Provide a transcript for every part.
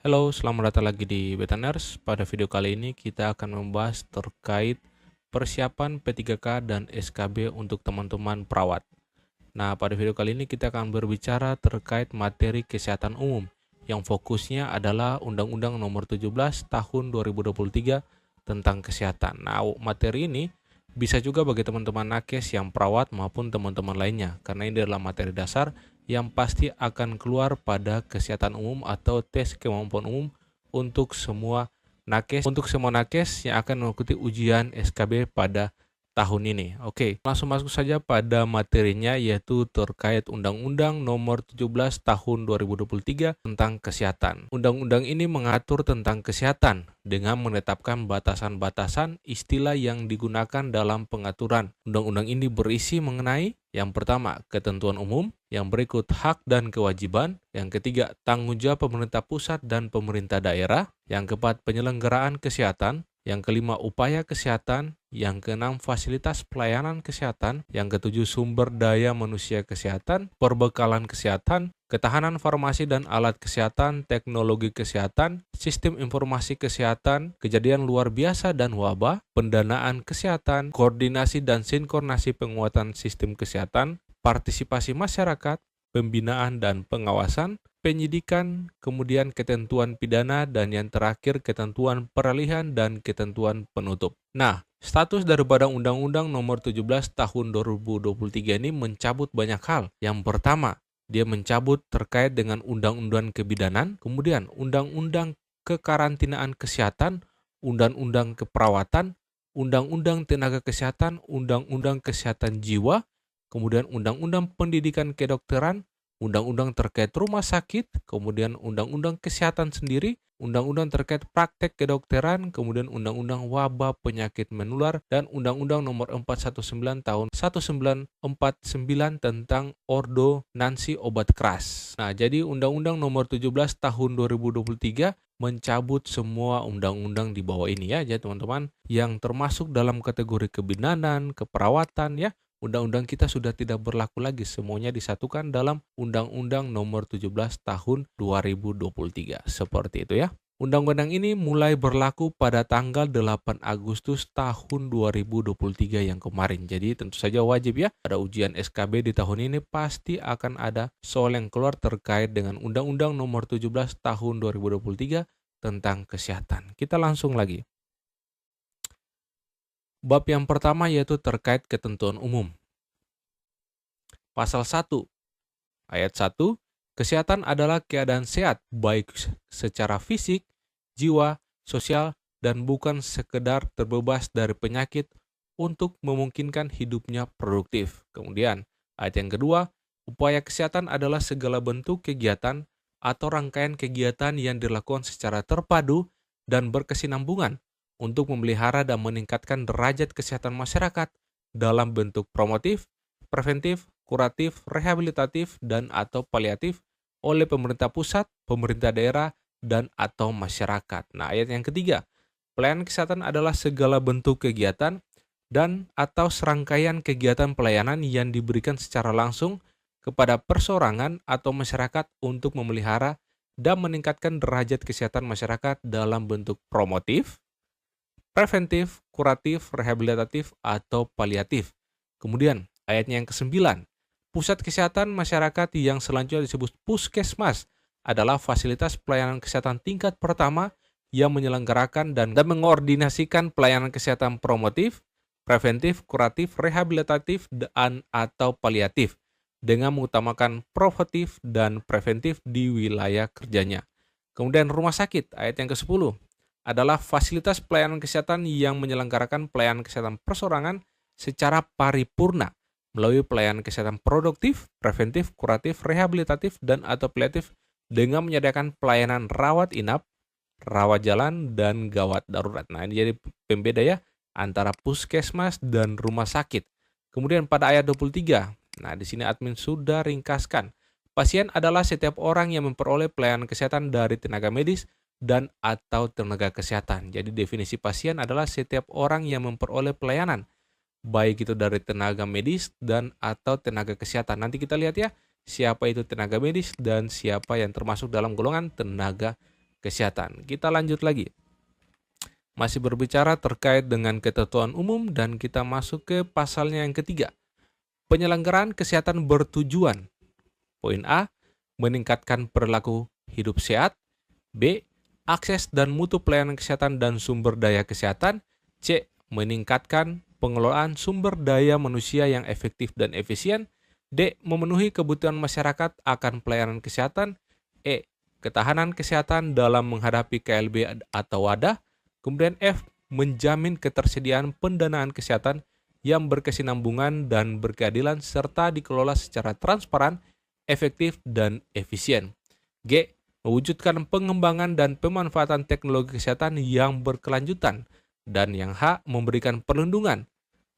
Halo, selamat datang lagi di Beta Nurse. Pada video kali ini kita akan membahas terkait persiapan P3K dan SKB untuk teman-teman perawat. Nah, pada video kali ini kita akan berbicara terkait materi kesehatan umum yang fokusnya adalah Undang-Undang Nomor 17 Tahun 2023 tentang kesehatan. Nah, materi ini bisa juga bagi teman-teman nakes yang perawat maupun teman-teman lainnya, karena ini adalah materi dasar yang pasti akan keluar pada kesehatan umum atau tes kemampuan umum untuk semua nakes yang akan mengikuti ujian SKB pada tahun ini. Oke, langsung masuk saja pada materinya, yaitu terkait Undang-Undang Nomor 17 Tahun 2023 tentang kesehatan. Undang-undang ini mengatur tentang kesehatan dengan menetapkan batasan-batasan istilah yang digunakan dalam pengaturan. Undang-undang ini berisi mengenai yang pertama, ketentuan umum, yang berikut hak dan kewajiban, yang ketiga, tanggung jawab pemerintah pusat dan pemerintah daerah, yang keempat, penyelenggaraan kesehatan, yang kelima, upaya kesehatan, yang keenam, fasilitas pelayanan kesehatan, yang ketujuh, sumber daya manusia kesehatan, perbekalan kesehatan, ketahanan farmasi dan alat kesehatan, teknologi kesehatan, sistem informasi kesehatan, kejadian luar biasa dan wabah, pendanaan kesehatan, koordinasi dan sinkronasi penguatan sistem kesehatan, partisipasi masyarakat, pembinaan dan pengawasan, penyidikan, kemudian ketentuan pidana, dan yang terakhir ketentuan peralihan dan ketentuan penutup. Nah, status daripada Undang-Undang Nomor 17 Tahun 2023 ini mencabut banyak hal. Yang pertama, dia mencabut terkait dengan Undang-Undang Kebidanan, kemudian Undang-Undang Kekarantinaan Kesehatan, Undang-Undang Keperawatan, Undang-Undang Tenaga Kesehatan, Undang-Undang Kesehatan Jiwa, kemudian Undang-Undang Pendidikan Kedokteran, Undang-undang terkait rumah sakit, kemudian Undang-Undang Kesehatan sendiri, Undang-undang terkait praktek kedokteran, kemudian Undang-Undang Wabah Penyakit Menular, dan Undang-Undang Nomor 419 Tahun 1949 tentang ordonansi obat keras. Nah, jadi Undang-Undang Nomor 17 Tahun 2023 mencabut semua undang-undang di bawah ini ya, jadi teman-teman, yang termasuk dalam kategori kebidanan, keperawatan ya. Undang-undang kita sudah tidak berlaku lagi, semuanya disatukan dalam Undang-Undang Nomor 17 Tahun 2023. Seperti itu ya. Undang-undang ini mulai berlaku pada tanggal 8 Agustus tahun 2023 yang kemarin. Jadi tentu saja wajib ya, ada ujian SKB di tahun ini pasti akan ada soal yang keluar terkait dengan Undang-Undang Nomor 17 Tahun 2023 tentang kesehatan. Kita langsung lagi. Bab yang pertama yaitu terkait ketentuan umum. Pasal 1, ayat 1, kesehatan adalah keadaan sehat baik secara fisik, jiwa, sosial, dan bukan sekedar terbebas dari penyakit untuk memungkinkan hidupnya produktif. Kemudian, ayat yang kedua, upaya kesehatan adalah segala bentuk kegiatan atau rangkaian kegiatan yang dilakukan secara terpadu dan berkesinambungan untuk memelihara dan meningkatkan derajat kesehatan masyarakat dalam bentuk promotif, preventif, kuratif, rehabilitatif, dan atau paliatif oleh pemerintah pusat, pemerintah daerah, dan atau masyarakat. Nah, ayat yang ketiga, pelayanan kesehatan adalah segala bentuk kegiatan dan atau serangkaian kegiatan pelayanan yang diberikan secara langsung kepada perseorangan atau masyarakat untuk memelihara dan meningkatkan derajat kesehatan masyarakat dalam bentuk promotif, preventif, kuratif, rehabilitatif, atau paliatif. Kemudian, ayatnya yang ke-9, pusat kesehatan masyarakat yang selanjutnya disebut puskesmas adalah fasilitas pelayanan kesehatan tingkat pertama yang menyelenggarakan dan mengordinasikan pelayanan kesehatan promotif, preventif, kuratif, rehabilitatif, dan atau paliatif dengan mengutamakan promotif dan preventif di wilayah kerjanya. Kemudian rumah sakit, ayat yang ke-10, adalah fasilitas pelayanan kesehatan yang menyelenggarakan pelayanan kesehatan perseorangan secara paripurna melalui pelayanan kesehatan produktif, preventif, kuratif, rehabilitatif, dan atau paliatif dengan menyediakan pelayanan rawat inap, rawat jalan, dan gawat darurat. Nah, ini jadi pembeda ya antara puskesmas dan rumah sakit. Kemudian pada ayat 23, nah di sini admin sudah ringkaskan. Pasien adalah setiap orang yang memperoleh pelayanan kesehatan dari tenaga medis dan atau tenaga kesehatan. Jadi definisi pasien adalah setiap orang yang memperoleh pelayanan, baik itu dari tenaga medis dan atau tenaga kesehatan. Nanti kita lihat ya, siapa itu tenaga medis dan siapa yang termasuk dalam golongan tenaga kesehatan. Kita lanjut lagi. Masih berbicara terkait dengan ketentuan umum dan kita masuk ke pasalnya yang ketiga. Penyelenggaraan kesehatan bertujuan. Poin A, meningkatkan perilaku hidup sehat. B, akses dan mutu pelayanan kesehatan dan sumber daya kesehatan. C, meningkatkan pengelolaan sumber daya manusia yang efektif dan efisien. D, memenuhi kebutuhan masyarakat akan pelayanan kesehatan. E, ketahanan kesehatan dalam menghadapi KLB atau wadah. Kemudian F, menjamin ketersediaan pendanaan kesehatan yang berkesinambungan dan berkeadilan serta dikelola secara transparan, efektif, dan efisien. G, mewujudkan pengembangan dan pemanfaatan teknologi kesehatan yang berkelanjutan. Dan yang H, memberikan perlindungan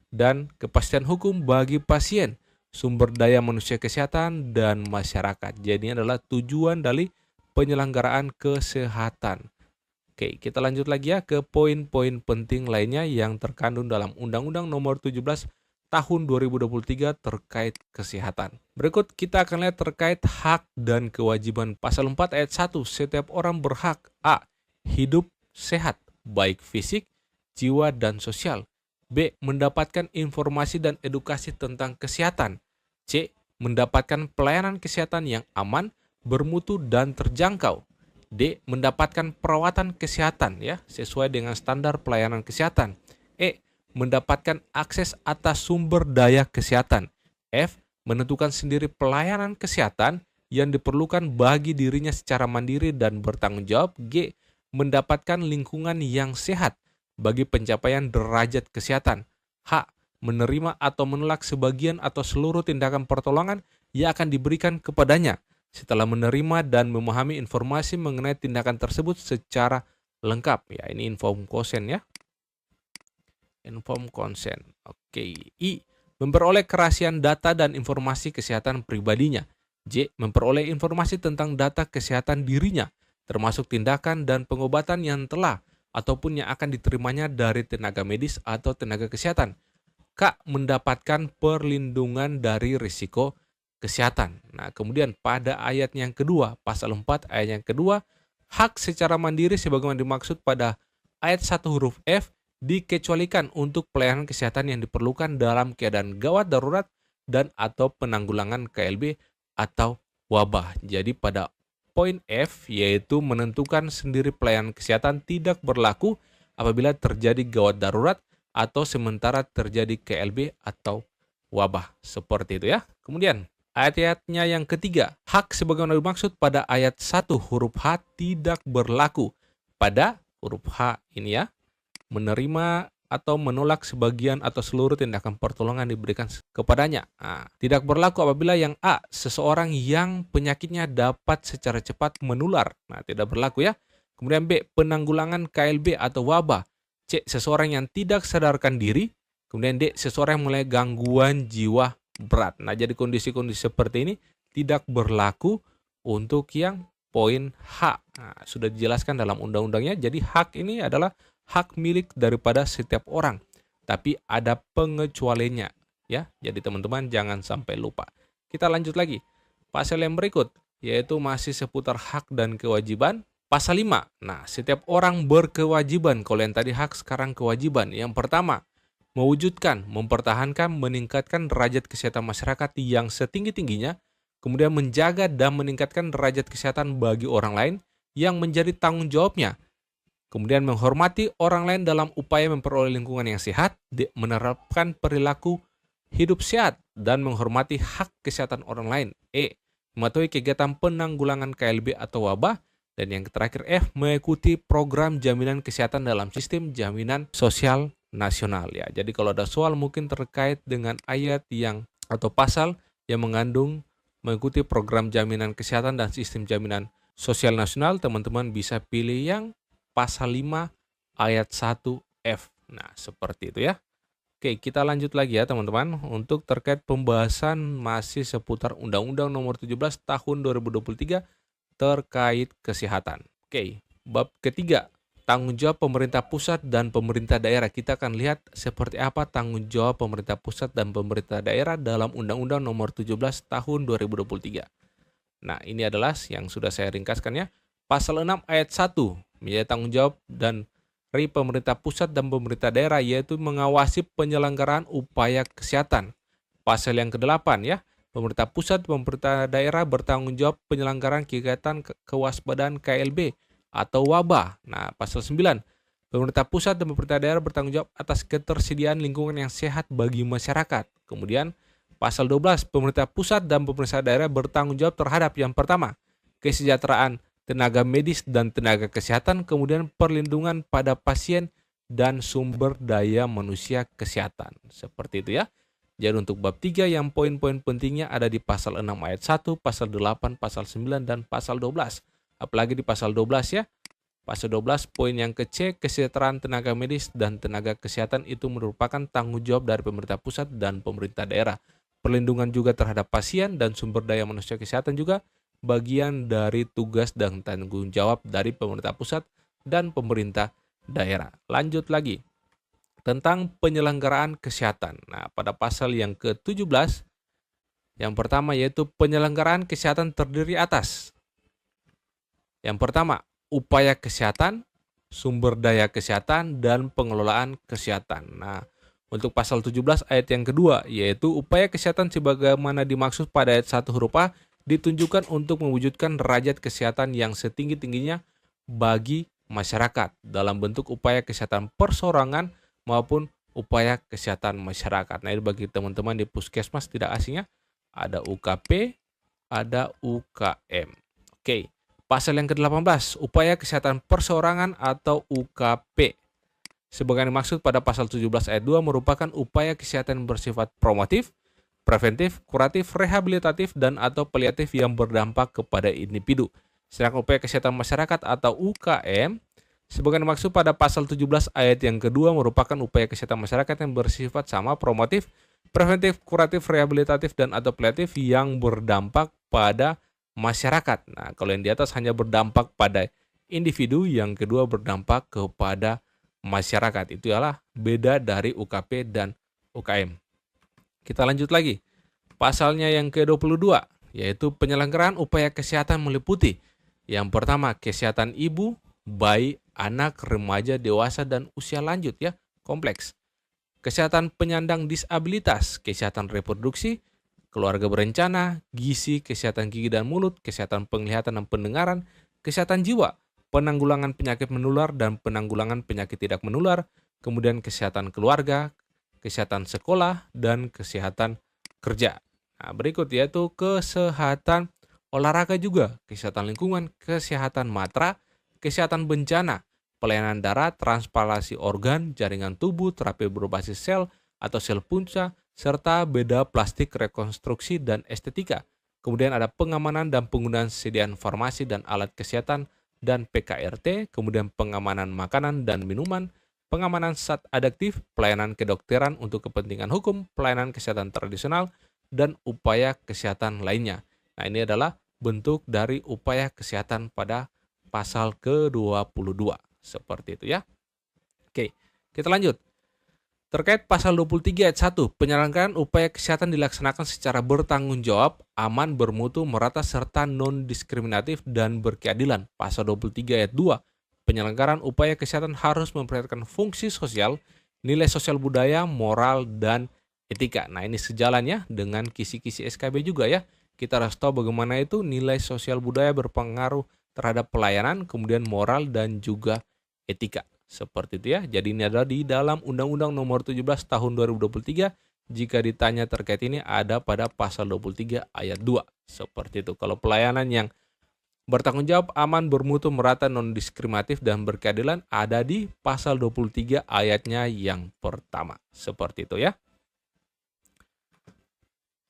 dan kepastian hukum bagi pasien, sumber daya manusia kesehatan, dan masyarakat. Jadi ini adalah tujuan dari penyelenggaraan kesehatan. Oke, kita lanjut lagi ya ke poin-poin penting lainnya yang terkandung dalam Undang-Undang Nomor 17 Tahun 2023 terkait kesehatan. Berikut kita akan lihat terkait hak dan kewajiban. Pasal 4 ayat 1, setiap orang berhak A, hidup sehat, baik fisik, jiwa, dan sosial. B, mendapatkan informasi dan edukasi tentang kesehatan. C, mendapatkan pelayanan kesehatan yang aman, bermutu, dan terjangkau. D, mendapatkan perawatan kesehatan ya sesuai dengan standar pelayanan kesehatan. E, mendapatkan akses atas sumber daya kesehatan. F, menentukan sendiri pelayanan kesehatan yang diperlukan bagi dirinya secara mandiri dan bertanggung jawab. G, mendapatkan lingkungan yang sehat bagi pencapaian derajat kesehatan. H, menerima atau menolak sebagian atau seluruh tindakan pertolongan yang akan diberikan kepadanya setelah menerima dan memahami informasi mengenai tindakan tersebut secara lengkap. Ya, ini informed consent ya. Informed consent. Oke. I, memperoleh kerahasiaan data dan informasi kesehatan pribadinya. J, memperoleh informasi tentang data kesehatan dirinya, termasuk tindakan dan pengobatan yang telah ataupun yang akan diterimanya dari tenaga medis atau tenaga kesehatan. K, mendapatkan perlindungan dari risiko kesehatan. Nah, kemudian pada ayat yang kedua, pasal 4 ayat yang kedua, hak secara mandiri sebagaimana dimaksud pada ayat 1 huruf F dikecualikan untuk pelayanan kesehatan yang diperlukan dalam keadaan gawat darurat dan atau penanggulangan KLB atau wabah. Jadi pada poin F yaitu menentukan sendiri pelayanan kesehatan tidak berlaku apabila terjadi gawat darurat atau sementara terjadi KLB atau wabah. Seperti itu ya. Kemudian ayat-ayatnya yang ketiga, hak sebagaimana dimaksud pada ayat 1 huruf H tidak berlaku pada huruf H ini ya, menerima atau menolak sebagian atau seluruh tindakan pertolongan diberikan kepadanya. Nah, tidak berlaku apabila yang A, seseorang yang penyakitnya dapat secara cepat menular. Nah, tidak berlaku ya. Kemudian B, penanggulangan KLB atau wabah. C, seseorang yang tidak sadarkan diri. Kemudian D, seseorang yang mulai gangguan jiwa berat. Nah, jadi kondisi-kondisi seperti ini tidak berlaku untuk yang poin hak. Nah, sudah dijelaskan dalam undang-undangnya. Jadi hak ini adalah hak milik daripada setiap orang. Tapi ada pengecualiannya ya. Jadi teman-teman jangan sampai lupa. Kita lanjut lagi. Pasal yang berikut yaitu masih seputar hak dan kewajiban. Pasal 5. Nah, setiap orang berkewajiban. Kalau yang tadi hak, sekarang kewajiban. Yang pertama, mewujudkan, mempertahankan, meningkatkan derajat kesehatan masyarakat yang setinggi-tingginya, kemudian menjaga dan meningkatkan derajat kesehatan bagi orang lain yang menjadi tanggung jawabnya, kemudian menghormati orang lain dalam upaya memperoleh lingkungan yang sehat, menerapkan perilaku hidup sehat, dan menghormati hak kesehatan orang lain. E, mematuhi kegiatan penanggulangan KLB atau wabah, dan yang terakhir F, mengikuti program jaminan kesehatan dalam sistem jaminan sosial nasional ya. Jadi kalau ada soal mungkin terkait dengan ayat yang atau pasal yang mengandung mengikuti program jaminan kesehatan dan sistem jaminan sosial nasional, teman-teman bisa pilih yang pasal 5 ayat 1F. Nah, seperti itu ya. Oke, kita lanjut lagi ya teman-teman untuk terkait pembahasan masih seputar Undang-Undang Nomor 17 Tahun 2023 terkait kesehatan. Oke, bab ketiga, tanggung jawab pemerintah pusat dan pemerintah daerah. Kita akan lihat seperti apa tanggung jawab pemerintah pusat dan pemerintah daerah dalam Undang-Undang Nomor 17 Tahun 2023. Nah, ini adalah yang sudah saya ringkaskan ya. Pasal 6 ayat 1 menjadi tanggung jawab dari pemerintah pusat dan pemerintah daerah, yaitu mengawasi penyelenggaraan upaya kesehatan. Pasal yang ke-8 ya, pemerintah pusat dan pemerintah daerah bertanggung jawab penyelenggaraan kegiatan kewaspadaan KLB atau wabah. Nah, pasal 9, pemerintah pusat dan pemerintah daerah bertanggung jawab atas ketersediaan lingkungan yang sehat bagi masyarakat. Kemudian pasal 12, pemerintah pusat dan pemerintah daerah bertanggung jawab terhadap yang pertama, kesejahteraan tenaga medis dan tenaga kesehatan, kemudian perlindungan pada pasien dan sumber daya manusia kesehatan. Seperti itu ya. Jadi untuk bab 3 yang poin-poin pentingnya ada di pasal 6 ayat 1, pasal 8, pasal 9, dan pasal 12. Apalagi di pasal 12 ya. Pasal 12 poin yang ke-C, kesejahteraan tenaga medis dan tenaga kesehatan itu merupakan tanggung jawab dari pemerintah pusat dan pemerintah daerah. Perlindungan juga terhadap pasien dan sumber daya manusia kesehatan juga bagian dari tugas dan tanggung jawab dari pemerintah pusat dan pemerintah daerah. Lanjut lagi tentang penyelenggaraan kesehatan. Nah, pada pasal yang ke-17, yang pertama yaitu penyelenggaraan kesehatan terdiri atas. Yang pertama, upaya kesehatan, sumber daya kesehatan, dan pengelolaan kesehatan. Nah, untuk pasal 17 ayat yang kedua, yaitu upaya kesehatan sebagaimana dimaksud pada ayat 1 huruf A, ditunjukkan untuk mewujudkan derajat kesehatan yang setinggi-tingginya bagi masyarakat dalam bentuk upaya kesehatan perseorangan maupun upaya kesehatan masyarakat. Nah, ini bagi teman-teman di puskesmas tidak asingnya, ada UKP, ada UKM. Oke, pasal yang ke-18, upaya kesehatan perseorangan atau UKP. Sebagaimana dimaksud pada pasal 17 ayat 2 merupakan upaya kesehatan bersifat promotif, preventif, kuratif, rehabilitatif, dan atau paliatif yang berdampak kepada individu. Sedangkan upaya kesehatan masyarakat atau UKM sebagaimana dimaksud pada pasal 17 ayat yang kedua merupakan upaya kesehatan masyarakat yang bersifat sama, promotif, preventif, kuratif, rehabilitatif, dan atau paliatif yang berdampak pada masyarakat. Nah, kalau yang di atas hanya berdampak pada individu, yang kedua berdampak kepada masyarakat. Itu adalah beda dari UKP dan UKM. Kita lanjut lagi. Pasalnya yang ke-22, yaitu penyelenggaraan upaya kesehatan meliputi yang pertama, kesehatan ibu, bayi, anak, remaja, dewasa, dan usia lanjut ya, kompleks. Kesehatan penyandang disabilitas, kesehatan reproduksi, keluarga berencana, gizi, kesehatan gigi dan mulut, kesehatan penglihatan dan pendengaran, kesehatan jiwa, penanggulangan penyakit menular dan penanggulangan penyakit tidak menular, kemudian kesehatan keluarga, kesehatan sekolah, dan kesehatan kerja. Nah, berikut yaitu kesehatan olahraga juga, kesehatan lingkungan, kesehatan matra, kesehatan bencana, pelayanan darah, transplantasi organ, jaringan tubuh, terapi berbasis sel atau sel punca, serta beda plastik, rekonstruksi, dan estetika. Kemudian ada pengamanan dan penggunaan sediaan farmasi dan alat kesehatan dan PKRT, kemudian pengamanan makanan dan minuman, pengamanan zat adiktif, pelayanan kedokteran untuk kepentingan hukum, pelayanan kesehatan tradisional, dan upaya kesehatan lainnya. Nah, ini adalah bentuk dari upaya kesehatan pada pasal ke-22. Seperti itu ya. Oke, kita lanjut. Terkait pasal 23 ayat 1, penyelenggaraan upaya kesehatan dilaksanakan secara bertanggung jawab, aman, bermutu, merata, serta non-diskriminatif dan berkeadilan. Pasal 23 ayat 2, penyelenggaraan upaya kesehatan harus memperhatikan fungsi sosial, nilai sosial budaya, moral, dan etika. Nah, ini sejalannya dengan kisi-kisi SKB juga ya. Kita harus tahu bagaimana itu nilai sosial budaya berpengaruh terhadap pelayanan, kemudian moral, dan juga etika. Seperti itu ya. Jadi ini adalah di dalam Undang-Undang Nomor 17 Tahun 2023. Jika ditanya terkait ini ada pada pasal 23 ayat 2. Seperti itu. Kalau pelayanan yang bertanggung jawab, aman, bermutu, merata, non-diskriminatif, dan berkeadilan ada di pasal 23 ayatnya yang pertama. Seperti itu ya.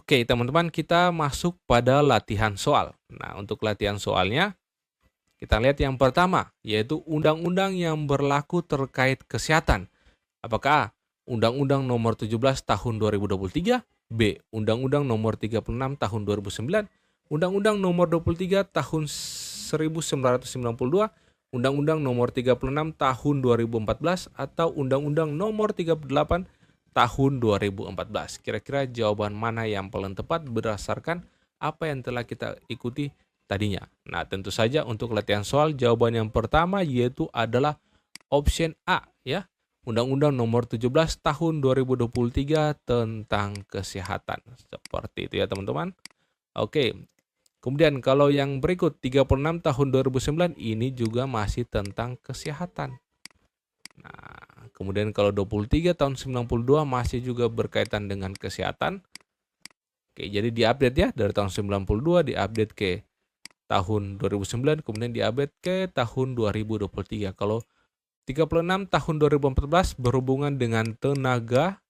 Oke teman-teman, kita masuk pada latihan soal. Nah, untuk latihan soalnya kita lihat yang pertama, yaitu undang-undang yang berlaku terkait kesehatan. Apakah A, Undang-Undang Nomor 17 Tahun 2023, B, Undang-Undang Nomor 36 Tahun 2009, Undang-Undang Nomor 23 Tahun 1992, Undang-Undang Nomor 36 Tahun 2014, atau Undang-Undang Nomor 38 Tahun 2014. Kira-kira jawaban mana yang paling tepat berdasarkan apa yang telah kita ikuti tadinya. Nah, tentu saja untuk latihan soal jawaban yang pertama yaitu adalah option A ya. Undang-Undang Nomor 17 Tahun 2023 tentang kesehatan. Seperti itu ya teman-teman. Oke. Kemudian kalau yang berikut 36 tahun 2009 ini juga masih tentang kesehatan. Nah, kemudian kalau 23 tahun 92 masih juga berkaitan dengan kesehatan. Oke, jadi diupdate ya dari tahun 92 diupdate ke tahun 2009 kemudian diupdate ke tahun 2023. Kalau 36 tahun 2014 berhubungan dengan tenaga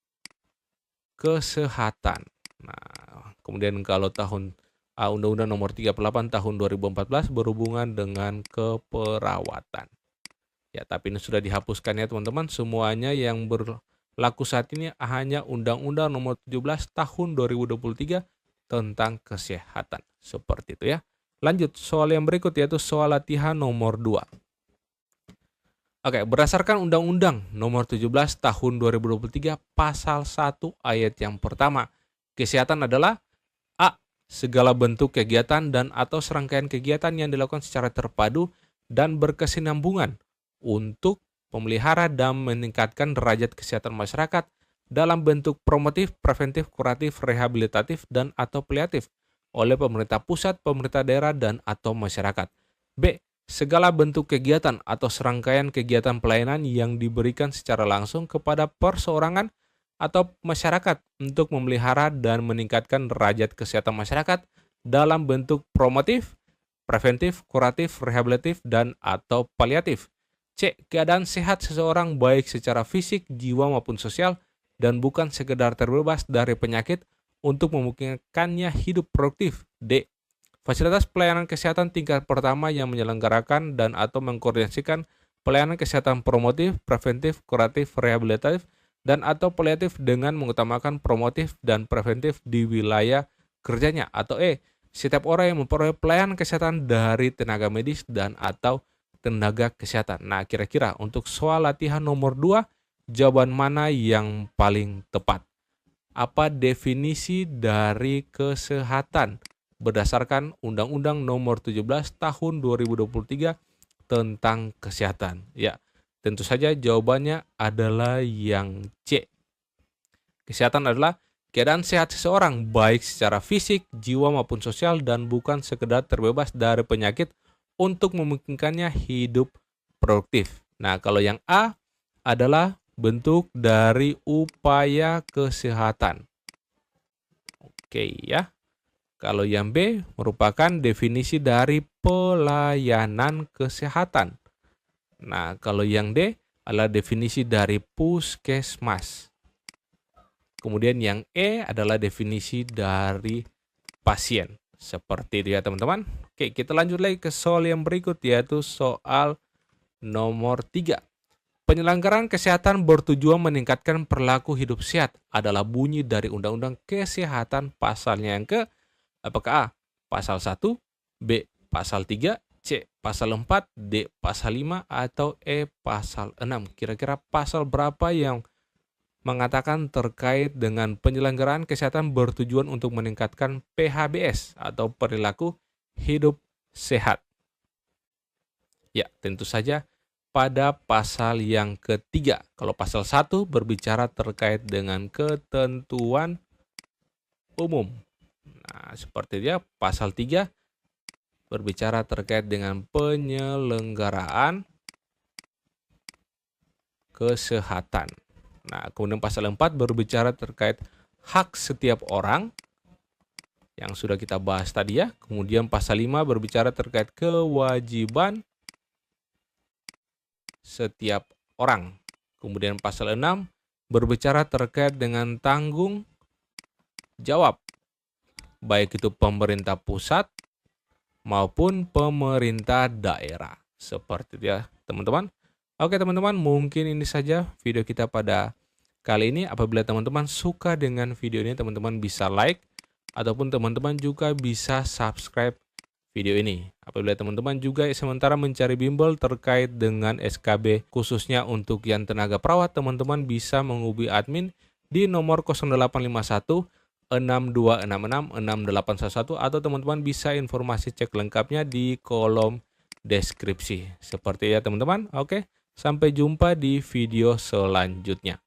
kesehatan. Nah, kemudian kalau tahun Undang-Undang Nomor 38 Tahun 2014 berhubungan dengan keperawatan. Ya, tapi ini sudah dihapuskan ya teman-teman. Semuanya yang berlaku saat ini hanya Undang-Undang Nomor 17 Tahun 2023 tentang kesehatan. Seperti itu ya. Lanjut, soal yang berikut yaitu soal latihan nomor 2. Oke, berdasarkan Undang-Undang Nomor 17 Tahun 2023 Pasal 1 ayat yang pertama, kesehatan adalah A. Segala bentuk kegiatan dan atau serangkaian kegiatan yang dilakukan secara terpadu dan berkesinambungan untuk memelihara dan meningkatkan derajat kesehatan masyarakat dalam bentuk promotif, preventif, kuratif, rehabilitatif, dan atau paliatif oleh pemerintah pusat, pemerintah daerah, dan atau masyarakat. B. Segala bentuk kegiatan atau serangkaian kegiatan pelayanan yang diberikan secara langsung kepada perseorangan atau masyarakat untuk memelihara dan meningkatkan derajat kesehatan masyarakat dalam bentuk promotif, preventif, kuratif, rehabilitatif, dan atau paliatif. C. Keadaan sehat seseorang baik secara fisik, jiwa maupun sosial dan bukan sekedar terbebas dari penyakit untuk memungkinkannya hidup produktif. D. Fasilitas pelayanan kesehatan tingkat pertama yang menyelenggarakan dan atau mengkoordinasikan pelayanan kesehatan promotif, preventif, kuratif, rehabilitatif, dan atau paliatif dengan mengutamakan promotif dan preventif di wilayah kerjanya. Atau E. Setiap orang yang memperoleh pelayanan kesehatan dari tenaga medis dan atau tenaga kesehatan. Nah, kira-kira untuk soal latihan nomor 2, jawaban mana yang paling tepat? Apa definisi dari kesehatan berdasarkan Undang-Undang Nomor 17 Tahun 2023 tentang kesehatan? Ya, tentu saja jawabannya adalah yang C. Kesehatan adalah keadaan sehat seseorang baik secara fisik, jiwa maupun sosial dan bukan sekedar terbebas dari penyakit untuk memungkinkannya hidup produktif. Nah, kalau yang A adalah bentuk dari upaya kesehatan. Oke ya. Kalau yang B merupakan definisi dari pelayanan kesehatan. Nah, kalau yang D adalah definisi dari puskesmas. Kemudian yang E adalah definisi dari pasien. Seperti itu ya teman-teman. Oke, kita lanjut lagi ke soal yang berikut yaitu soal nomor 3. Penyelenggaraan kesehatan bertujuan meningkatkan perilaku hidup sehat adalah bunyi dari Undang-Undang Kesehatan pasalnya yang ke apakah A. Pasal 1, B. Pasal 3, C. Pasal 4, D. Pasal 5, atau E. Pasal 6. Kira-kira pasal berapa yang mengatakan terkait dengan penyelenggaraan kesehatan bertujuan untuk meningkatkan PHBS atau perilaku hidup sehat? Ya, tentu saja pada pasal yang ketiga. Kalau pasal 1 berbicara terkait dengan ketentuan umum. Nah, seperti dia pasal 3 berbicara terkait dengan penyelenggaraan kesehatan. Nah, kemudian pasal 4 berbicara terkait hak setiap orang yang sudah kita bahas tadi ya. Kemudian pasal 5 berbicara terkait kewajiban setiap orang. Kemudian pasal 6 berbicara terkait dengan tanggung jawab, baik itu pemerintah pusat maupun pemerintah daerah. Seperti itu ya teman-teman. Oke teman-teman, mungkin ini saja video kita pada kali ini. Apabila teman-teman suka dengan video ini, teman-teman bisa like ataupun teman-teman juga bisa subscribe video ini. Apabila teman-teman juga sementara mencari bimbel terkait dengan SKB khususnya untuk yang tenaga perawat, teman-teman bisa menghubungi admin di nomor 0851 62666811 atau teman-teman bisa informasi cek lengkapnya di kolom deskripsi. Seperti ya teman-teman. Oke, sampai jumpa di video selanjutnya.